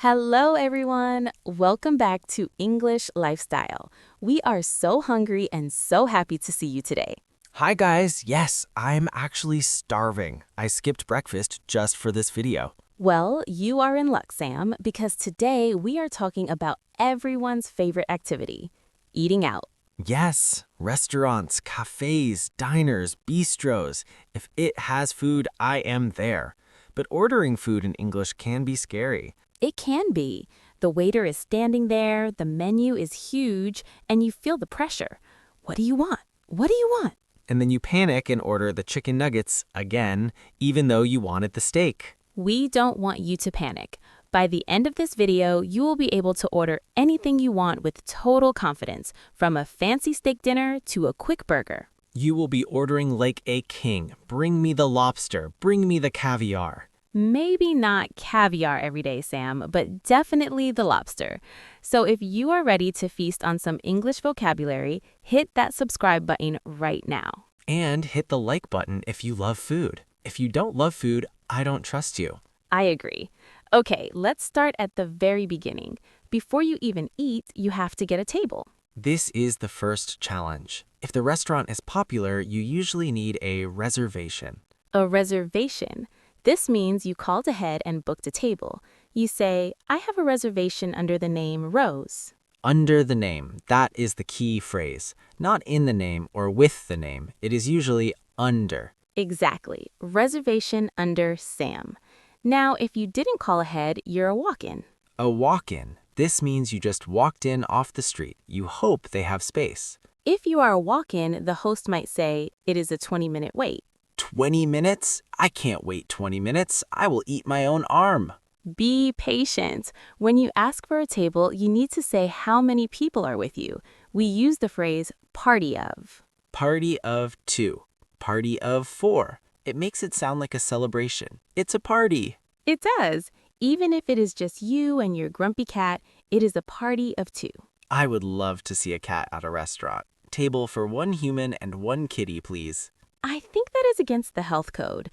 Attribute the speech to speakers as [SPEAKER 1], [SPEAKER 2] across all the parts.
[SPEAKER 1] Hello, everyone. Welcome back to English Lifestyle. We are so hungry and so happy to see you today.
[SPEAKER 2] Hi guys, yes, I'm actually starving. I skipped breakfast just for this video.
[SPEAKER 1] Well, you are in luck, Sam, because today we are talking about everyone's favorite activity, eating out.
[SPEAKER 2] Yes, restaurants, cafes, diners, bistros. If it has food, I am there. But ordering food in English can be scary.
[SPEAKER 1] It can be. The waiter is standing there, the menu is huge, and you feel the pressure. What do you want? What do you want?
[SPEAKER 2] And then you panic and order the chicken nuggets again, even though you wanted the steak.
[SPEAKER 1] We don't want you to panic. By the end of this video, you will be able to order anything you want with total confidence, from a fancy steak dinner to a quick burger.
[SPEAKER 2] You will be ordering like a king. Bring me the lobster, bring me the caviar.
[SPEAKER 1] Maybe not caviar every day, Sam, but definitely the lobster. So if you are ready to feast on some English vocabulary, hit that subscribe button right now.
[SPEAKER 2] And hit the like button if you love food. If you don't love food, I don't trust you.
[SPEAKER 1] I agree. Okay, let's start at the very beginning. Before you even eat, you have to get a table.
[SPEAKER 2] This is the first challenge. If the restaurant is popular, you usually need a reservation.
[SPEAKER 1] A reservation. This means you called ahead and booked a table. You say, I have a reservation under the name Rose.
[SPEAKER 2] Under the name, that is the key phrase. Not in the name or with the name. It is usually under.
[SPEAKER 1] Exactly. Reservation under Sam. Now, if you didn't call ahead, you're a walk-in.
[SPEAKER 2] A walk-in. This means you just walked in off the street. You hope they have space.
[SPEAKER 1] If you are a walk-in, the host might say, it is a 20-minute wait.
[SPEAKER 2] 20 minutes? I can't wait 20 minutes. I will eat my own arm.
[SPEAKER 1] Be patient. When you ask for a table, you need to say how many people are with you. We use the phrase party of.
[SPEAKER 2] Party of 2. Party of 4. It makes it sound like a celebration. It's a party.
[SPEAKER 1] It does. Even if it is just you and your grumpy cat, it is a party of 2.
[SPEAKER 2] I would love to see a cat at a restaurant. Table for 1 human and 1 kitty, please.
[SPEAKER 1] I think that is against the health code.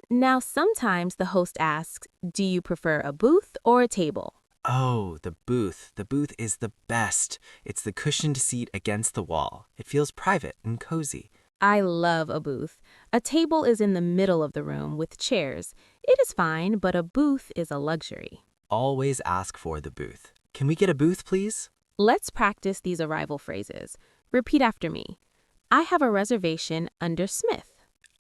[SPEAKER 1] Now, sometimes the host asks, do you prefer a booth or a table?
[SPEAKER 2] Oh, the booth. The booth is the best. It's the cushioned seat against the wall. It feels private and cozy.
[SPEAKER 1] I love a booth. A table is in the middle of the room with chairs. It is fine, but a booth is a luxury.
[SPEAKER 2] Always ask for the booth. Can we get a booth, please?
[SPEAKER 1] Let's practice these arrival phrases. Repeat after me. I have a reservation under Smith.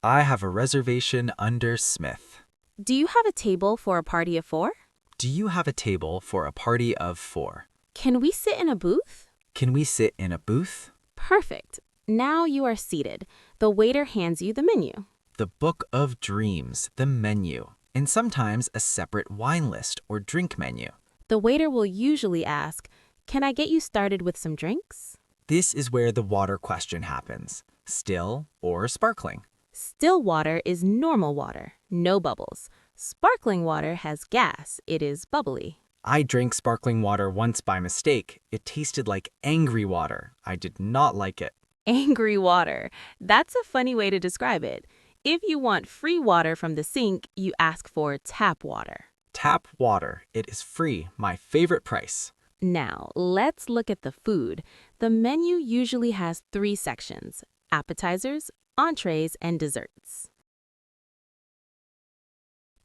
[SPEAKER 2] I have a reservation under Smith.
[SPEAKER 1] Do you have a table for a party of 4?
[SPEAKER 2] Do you have a table for a party of 4?
[SPEAKER 1] Can we sit in a booth?
[SPEAKER 2] Can we sit in a booth?
[SPEAKER 1] Perfect. Now you are seated. The waiter hands you the menu.
[SPEAKER 2] The Book of Dreams, the menu, and sometimes a separate wine list or drink menu.
[SPEAKER 1] The waiter will usually ask, can I get you started with some drinks?
[SPEAKER 2] This is where the water question happens. Still or sparkling?
[SPEAKER 1] Still water is normal water, no bubbles. Sparkling water has gas. It is bubbly.
[SPEAKER 2] I drank sparkling water once by mistake. It tasted like angry water. I did not like it.
[SPEAKER 1] Angry water. That's a funny way to describe it. If you want free water from the sink, you ask for tap water.
[SPEAKER 2] Tap water. It is free. My favorite price.
[SPEAKER 1] Now, let's look at the food. The menu usually has 3 sections: appetizers, entrees, and desserts.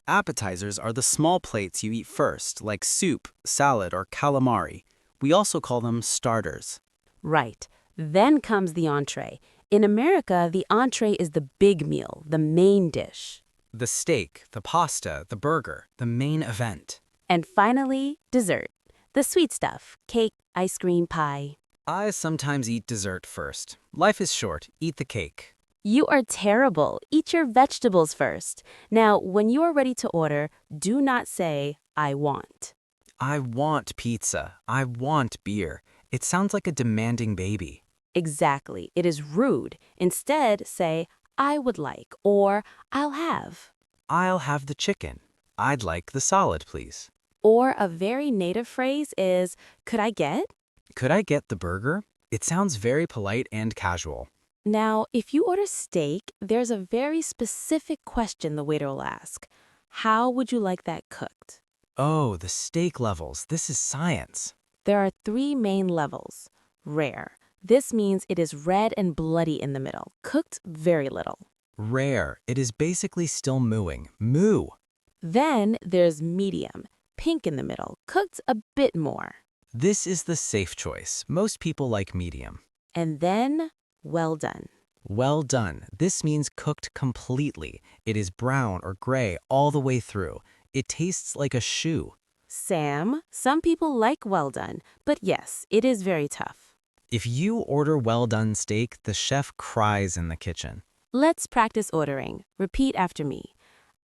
[SPEAKER 2] Appetizers are the small plates you eat first, like soup, salad, or calamari. We also call them starters.
[SPEAKER 1] Right. Then comes the entree. In America, the entree is the big meal, the main dish.
[SPEAKER 2] The steak, the pasta, the burger, the main event.
[SPEAKER 1] And finally, dessert. The sweet stuff: cake, ice cream, pie.
[SPEAKER 2] I sometimes eat dessert first. Life is short. Eat the cake.
[SPEAKER 1] You are terrible. Eat your vegetables first. Now, when you are ready to order, do not say, I want.
[SPEAKER 2] I want pizza. I want beer. It sounds like a demanding baby.
[SPEAKER 1] Exactly. It is rude. Instead, say, I would like, or I'll have.
[SPEAKER 2] I'll have the chicken. I'd like the salad, please.
[SPEAKER 1] Or a very native phrase is, could I get?
[SPEAKER 2] Could I get the burger? It sounds very polite and casual.
[SPEAKER 1] Now, if you order steak, there's a very specific question the waiter will ask. How would you like that cooked?
[SPEAKER 2] Oh, the steak levels. This is science.
[SPEAKER 1] There are three main levels. Rare. This means it is red and bloody in the middle, cooked very little.
[SPEAKER 2] Rare. It is basically still mooing. Moo.
[SPEAKER 1] Then there's medium, pink in the middle, cooked a bit more.
[SPEAKER 2] This is the safe choice. Most people like medium.
[SPEAKER 1] And then, well done.
[SPEAKER 2] Well done. This means cooked completely. It is brown or gray all the way through. It tastes like a shoe.
[SPEAKER 1] Sam, some people like well done, but yes, it is very tough.
[SPEAKER 2] If you order well done steak, the chef cries in the kitchen.
[SPEAKER 1] Let's practice ordering. Repeat after me.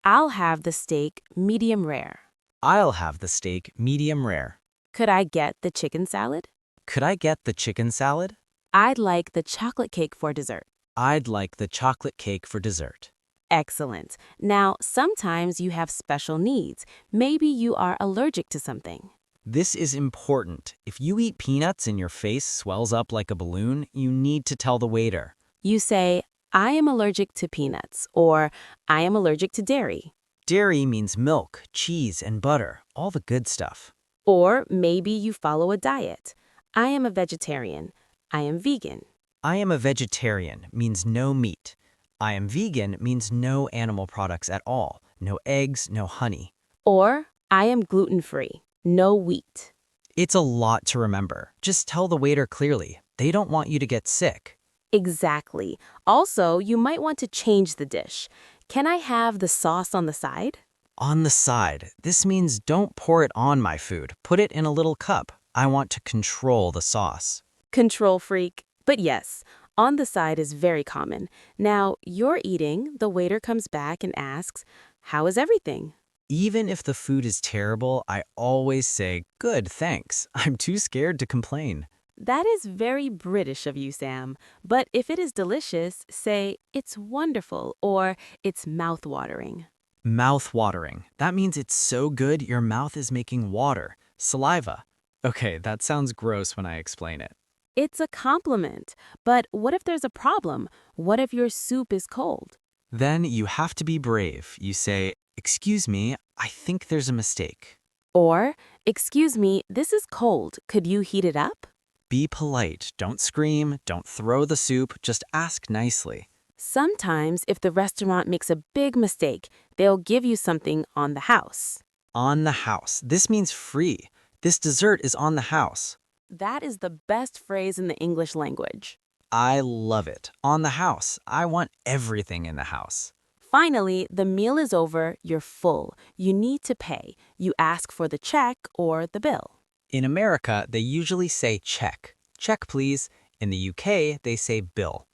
[SPEAKER 1] I'll have the steak medium rare.
[SPEAKER 2] I'll have the steak medium rare.
[SPEAKER 1] Could I get the chicken salad?
[SPEAKER 2] Could I get the chicken salad?
[SPEAKER 1] I'd like the chocolate cake for dessert.
[SPEAKER 2] I'd like the chocolate cake for dessert.
[SPEAKER 1] Excellent. Now, sometimes you have special needs. Maybe you are allergic to something.
[SPEAKER 2] This is important. If you eat peanuts and your face swells up like a balloon, you need to tell the waiter.
[SPEAKER 1] You say, I am allergic to peanuts, or I am allergic to dairy.
[SPEAKER 2] Dairy means milk, cheese, and butter, all the good stuff.
[SPEAKER 1] Or maybe you follow a diet. I am a vegetarian. I am vegan.
[SPEAKER 2] I am a vegetarian means no meat. I am vegan means no animal products at all, no eggs, no honey.
[SPEAKER 1] Or I am gluten-free. No wheat.
[SPEAKER 2] It's a lot to remember. Just tell the waiter clearly. They don't want you to get sick.
[SPEAKER 1] Exactly. Also, you might want to change the dish. Can I have the sauce on the side?
[SPEAKER 2] On the side. This means don't pour it on my food. Put it in a little cup. I want to control the sauce.
[SPEAKER 1] Control freak. But yes, on the side is very common. Now, you're eating, the waiter comes back and asks, how is everything?
[SPEAKER 2] Even if the food is terrible, I always say, good, thanks. I'm too scared to complain.
[SPEAKER 1] That is very British of you, Sam. But if it is delicious, say, it's wonderful or it's mouth-watering.
[SPEAKER 2] Mouth-watering. That means it's so good your mouth is making water, saliva. Okay, that sounds gross when I explain it.
[SPEAKER 1] It's a compliment. But what if there's a problem? What if your soup is cold?
[SPEAKER 2] Then you have to be brave. You say, excuse me, I think there's a mistake.
[SPEAKER 1] Or, excuse me, this is cold. Could you heat it up?
[SPEAKER 2] Be polite. Don't scream. Don't throw the soup. Just ask nicely.
[SPEAKER 1] Sometimes, if the restaurant makes a big mistake, they'll give you something on the house.
[SPEAKER 2] On the house. This means free. This dessert is on the house.
[SPEAKER 1] That is the best phrase in the English language.
[SPEAKER 2] I love it. On the house. I want everything in the house.
[SPEAKER 1] Finally, the meal is over, you're full. You need to pay. You ask for the check or the bill.
[SPEAKER 2] In America, they usually say check. Check, please. In the UK, they say bill.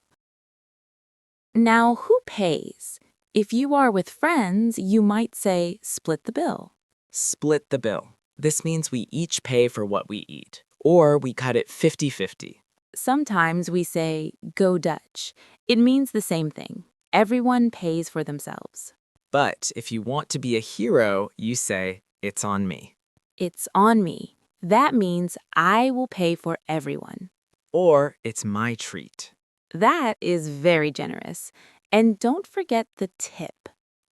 [SPEAKER 1] Now, who pays? If you are with friends, you might say split the bill.
[SPEAKER 3] Split the bill. This means we each pay for what we eat, or we cut it 50-50.
[SPEAKER 1] Sometimes we say go Dutch. It means the same thing. Everyone pays for themselves.
[SPEAKER 3] But if you want to be a hero, you say, it's on me.
[SPEAKER 1] It's on me. That means I will pay for everyone.
[SPEAKER 3] Or it's my treat.
[SPEAKER 1] That is very generous. And don't forget the tip.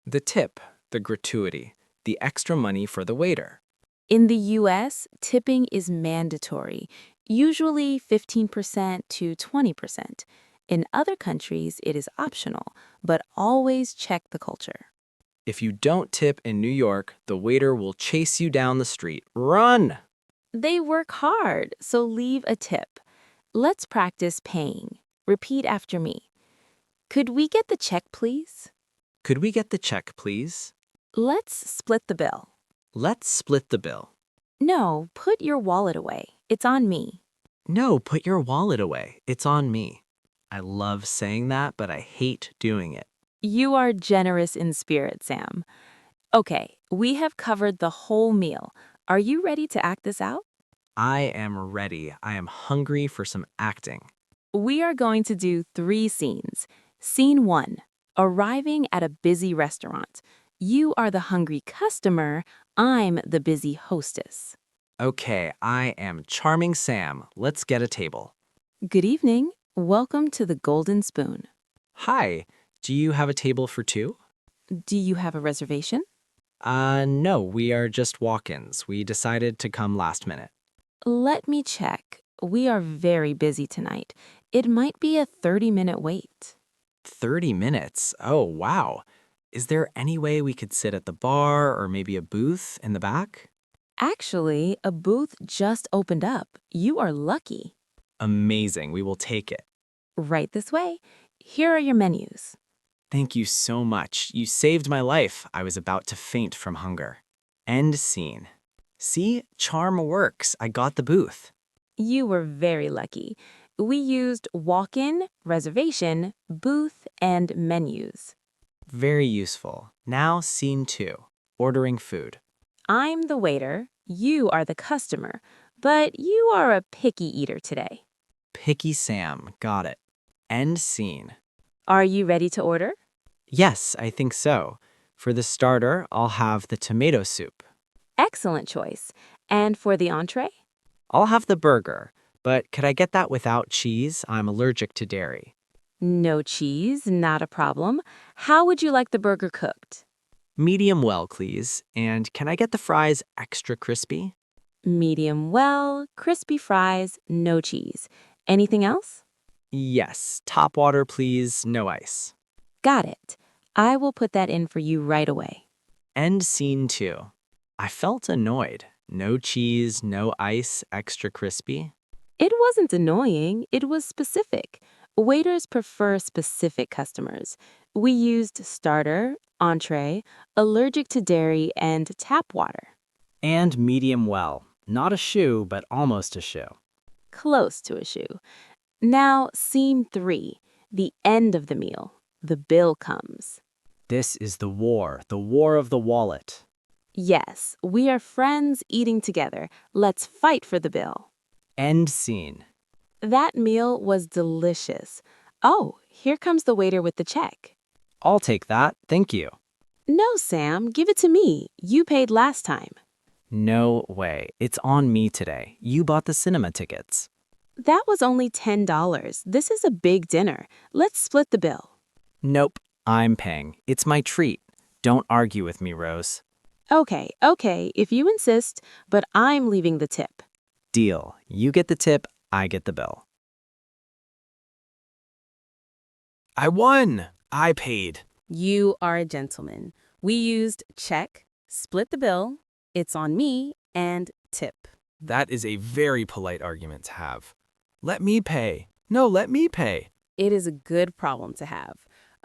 [SPEAKER 3] The tip, the gratuity, the extra money for the waiter.
[SPEAKER 1] In the US, tipping is mandatory, usually 15% to 20%. In other countries, it is optional, but always check the culture.
[SPEAKER 3] If you don't tip in New York, the waiter will chase you down the street. Run!
[SPEAKER 1] They work hard, so leave a tip. Let's practice paying. Repeat after me. Could we get the check, please?
[SPEAKER 3] Could we get the check, please?
[SPEAKER 1] Let's split the bill.
[SPEAKER 3] Let's split the bill.
[SPEAKER 1] No, put your wallet away. It's on me.
[SPEAKER 3] No, put your wallet away. It's on me. I love saying that, but I hate doing it.
[SPEAKER 1] You are generous in spirit, Sam. Okay, we have covered the whole meal. Are you ready to act this out?
[SPEAKER 3] I am ready. I am hungry for some acting.
[SPEAKER 1] We are going to do 3 scenes. Scene 1, arriving at a busy restaurant. You are the hungry customer. I'm the busy hostess.
[SPEAKER 3] Okay, I am Charming Sam. Let's get a table.
[SPEAKER 1] Good evening. Welcome to the Golden Spoon.
[SPEAKER 3] Hi, do you have a table for 2?
[SPEAKER 1] Do you have a reservation?
[SPEAKER 3] No, we are just walk-ins. We decided to come last minute.
[SPEAKER 1] Let me check. We are very busy tonight. It might be a 30-minute wait.
[SPEAKER 3] 30 minutes? Oh, wow. Is there any way we could sit at the bar or maybe a booth in the back?
[SPEAKER 1] Actually, a booth just opened up. You are lucky.
[SPEAKER 3] Amazing. We will take it.
[SPEAKER 1] Right this way. Here are your menus.
[SPEAKER 3] Thank you so much. You saved my life. I was about to faint from hunger. End scene. See, charm works. I got the booth.
[SPEAKER 1] You were very lucky. We used walk-in, reservation, booth, and menus.
[SPEAKER 3] Very useful. Now, scene 2. Ordering food.
[SPEAKER 1] I'm the waiter, you are the customer, but you are a picky eater today.
[SPEAKER 3] Picky Sam. Got it. End scene.
[SPEAKER 1] Are you ready to order?
[SPEAKER 3] Yes, I think so. For the starter, I'll have the tomato soup.
[SPEAKER 1] Excellent choice. And for the entree?
[SPEAKER 3] I'll have the burger, but could I get that without cheese? I'm allergic to dairy.
[SPEAKER 1] No cheese, not a problem. How would you like the burger cooked?
[SPEAKER 3] Medium well, please. And can I get the fries extra crispy?
[SPEAKER 1] Medium well, crispy fries, no cheese. Anything else?
[SPEAKER 3] Yes, top water, please, no ice.
[SPEAKER 1] Got it. I will put that in for you right away.
[SPEAKER 3] End scene 2. I felt annoyed. No cheese, no ice, extra crispy.
[SPEAKER 1] It wasn't annoying, it was specific. Waiters prefer specific customers. We used starter, entree, allergic to dairy, and tap water.
[SPEAKER 2] And medium well. Not a shoe, but almost a shoe.
[SPEAKER 1] Close to a shoe. Now, scene 3, the end of the meal. The bill comes.
[SPEAKER 2] This is the war of the wallet.
[SPEAKER 1] Yes, we are friends eating together. Let's fight for the bill.
[SPEAKER 2] End scene.
[SPEAKER 1] That meal was delicious. Oh, here comes the waiter with the check.
[SPEAKER 2] I'll take that, thank you.
[SPEAKER 1] No, Sam, give it to me. You paid last time.
[SPEAKER 2] No way, it's on me today. You bought the cinema tickets.
[SPEAKER 1] That was only $10. This is a big dinner. Let's split the bill.
[SPEAKER 2] Nope, I'm paying. It's my treat. Don't argue with me, Rose.
[SPEAKER 1] Okay, if you insist, but I'm leaving the tip.
[SPEAKER 2] Deal. You get the tip, I get the bill. I won! I paid.
[SPEAKER 1] You are a gentleman. We used check, split the bill, it's on me, and tip.
[SPEAKER 4] That is a very polite argument to have. Let me pay. No, let me pay.
[SPEAKER 1] It is a good problem to have.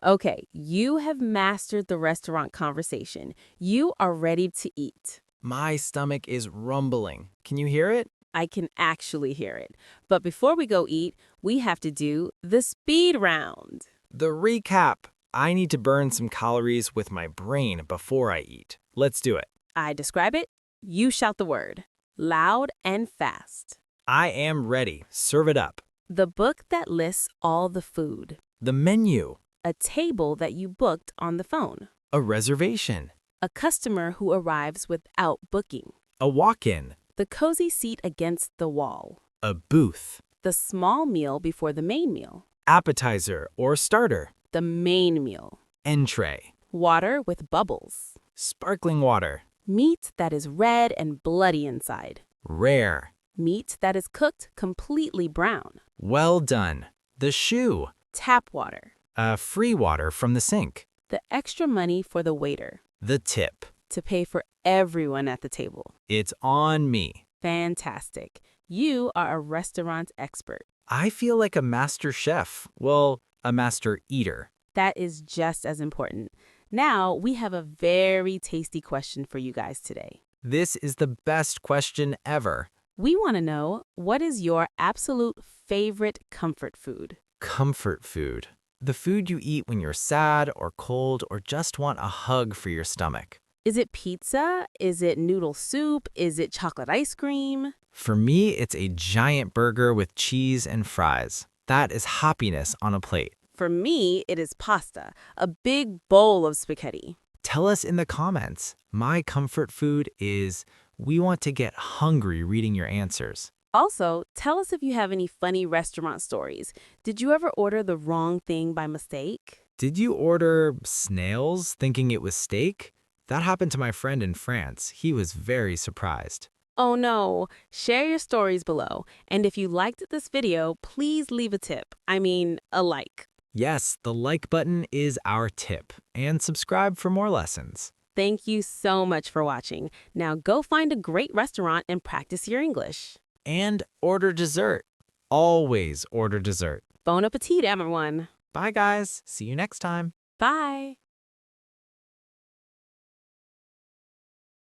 [SPEAKER 1] Okay, you have mastered the restaurant conversation. You are ready to eat.
[SPEAKER 4] My stomach is rumbling. Can you hear it?
[SPEAKER 1] I can actually hear it. But before we go eat, we have to do the speed round.
[SPEAKER 4] The recap. I need to burn some calories with my brain before I eat. Let's do it.
[SPEAKER 1] I describe it, you shout the word, loud and fast.
[SPEAKER 4] I am ready. Serve it up.
[SPEAKER 1] The book that lists all the food.
[SPEAKER 4] The menu.
[SPEAKER 1] A table that you booked on the phone.
[SPEAKER 4] A reservation.
[SPEAKER 1] A customer who arrives without booking.
[SPEAKER 4] A walk-in.
[SPEAKER 1] The cozy seat against the wall.
[SPEAKER 4] A booth.
[SPEAKER 1] The small meal before the main meal.
[SPEAKER 4] Appetizer or starter.
[SPEAKER 1] The main meal.
[SPEAKER 4] Entree.
[SPEAKER 1] Water with bubbles.
[SPEAKER 4] Sparkling water.
[SPEAKER 1] Meat that is red and bloody inside.
[SPEAKER 4] Rare.
[SPEAKER 1] Meat that is cooked completely brown.
[SPEAKER 4] Well done. The shoe.
[SPEAKER 1] Tap water.
[SPEAKER 4] Free water from the sink.
[SPEAKER 1] The extra money for the waiter.
[SPEAKER 4] The tip.
[SPEAKER 1] To pay for everyone at the table.
[SPEAKER 4] It's on me.
[SPEAKER 1] Fantastic. You are a restaurant expert.
[SPEAKER 4] I feel like a master chef. Well, a master eater.
[SPEAKER 1] That is just as important. Now, we have a very tasty question for you guys today.
[SPEAKER 4] This is the best question ever.
[SPEAKER 1] We want to know, what is your absolute favorite comfort food?
[SPEAKER 4] Comfort food. The food you eat when you're sad or cold or just want a hug for your stomach.
[SPEAKER 1] Is it pizza? Is it noodle soup? Is it chocolate ice cream?
[SPEAKER 4] For me, it's a giant burger with cheese and fries. That is happiness on a plate.
[SPEAKER 1] For me, it is pasta, a big bowl of spaghetti.
[SPEAKER 4] Tell us in the comments. My comfort food is, we want to get hungry reading your answers.
[SPEAKER 1] Also, tell us if you have any funny restaurant stories. Did you ever order the wrong thing by mistake?
[SPEAKER 4] Did you order snails thinking it was steak? That happened to my friend in France. He was very surprised.
[SPEAKER 1] Oh no, share your stories below. And if you liked this video, please leave a tip. I mean, a like.
[SPEAKER 4] Yes, the like button is our tip. And subscribe for more lessons.
[SPEAKER 1] Thank you so much for watching. Now go find a great restaurant and practice your English.
[SPEAKER 4] And order dessert. Always order dessert.
[SPEAKER 1] Bon appetit, everyone.
[SPEAKER 4] Bye, guys. See you next time.
[SPEAKER 1] Bye.